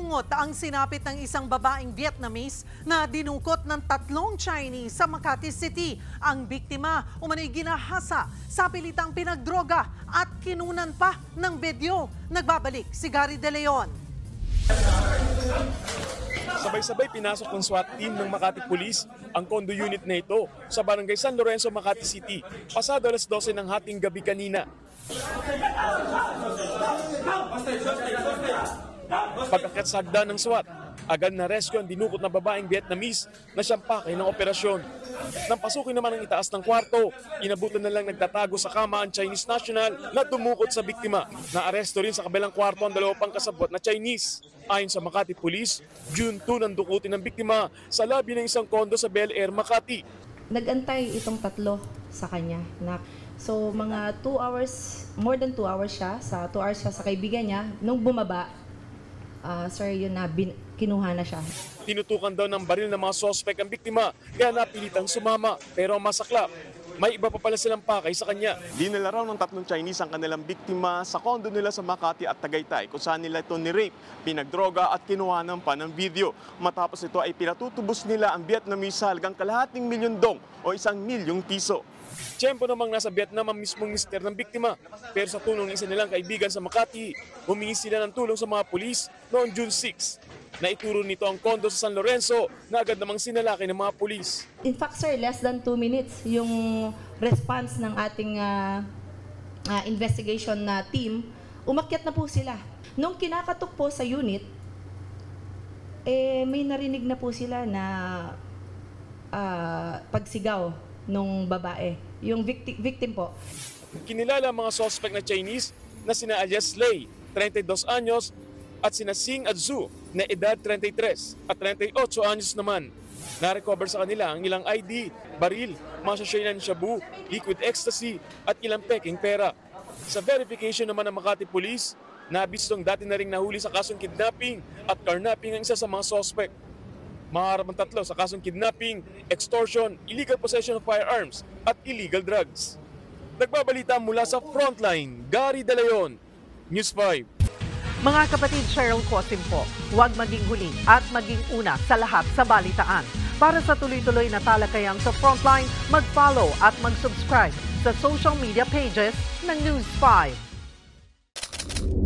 Salungot ang sinapit ng isang babaeng Vietnamese na dinukot ng 3 Chinese sa Makati City. Ang biktima umano'y ginahasa sa pilitang pinagdroga at kinunan pa ng video. Nagbabalik si Gary De Leon. Sabay-sabay pinasok ng SWAT team ng Makati Police ang condo unit na ito sa Barangay San Lorenzo, Makati City, pasado alas 12 ng hating gabi kanina. Pagkakit sa hagdan ng SWAT, agad na rescue ang dinukot na babaeng Vietnamese na siyang pakay ng operasyon. Nang pasukin naman ang itaas ng kwarto, inabutan na lang nagtatago sa kama ang Chinese national na dumukot sa biktima. Naaresto rin sa kabilang kwarto ang 2 pang kasabwat na Chinese. Ayon sa Makati Police, June 2 nang dukutin ng biktima sa labi ng isang kondo sa Bel Air, Makati. Nagantay itong 3 sa kanya. So mga 2 hours, more than 2 hours siya, 2 hours siya sa kaibigan niya. Nung bumaba, yun na, kinuha na siya. Tinutukan daw ng baril ng mga sospek ang biktima, kaya napilitang sumama. Pero ang masaklap, may iba pa pala silang pakay sa kanya. Dinala raw ng 3 Chinese ang kanilang biktima sa kondo nila sa Makati at Tagaytay, kung saan nila ito ni-rape, pinagdroga at kinuhanan pa ng video. Matapos ito ay pinatutubos nila ang Vietnamese sa halagang ₱250,000 o ₱1,000,000. Tiyempo namang nasa Vietnam ang mismong mister ng biktima. Pero sa tulong ng isa nilang kaibigan sa Makati, humingi sila ng tulong sa mga pulis noong June 6. Naituro nito ang kondo sa San Lorenzo na agad namang sinalaki ng mga pulis. In fact, sir, less than 2 minutes yung response ng ating investigation na team, umakyat na po sila. Nung kinakatok po sa unit, may narinig na po sila na pagsigaw nung babae, yung victim po. Kinilala ang mga suspect na Chinese na sina alias Lei, 32 anyos, at sina Sing at Zhu na edad 33 at 38 anyos naman. Na-recover sa kanila ang ilang ID, baril, mga sachet ng shabu, liquid ecstasy at ilang peking pera. Sa verification naman ng Makati Police, nabistong dati na ring nahuli sa kasong kidnapping at carnapping ang isa sa mga suspect. Maharap ang 3 sa kasong kidnapping, extortion, illegal possession of firearms at illegal drugs. Nagbabalita mula sa Frontline, Gary De Leon, News 5. Mga kapatid, Cheryl Cosim po, huwag maging huli at maging una sa lahat sa balitaan. Para sa tuloy-tuloy na talakayan sa Frontline, mag-follow at mag-subscribe sa social media pages ng News 5.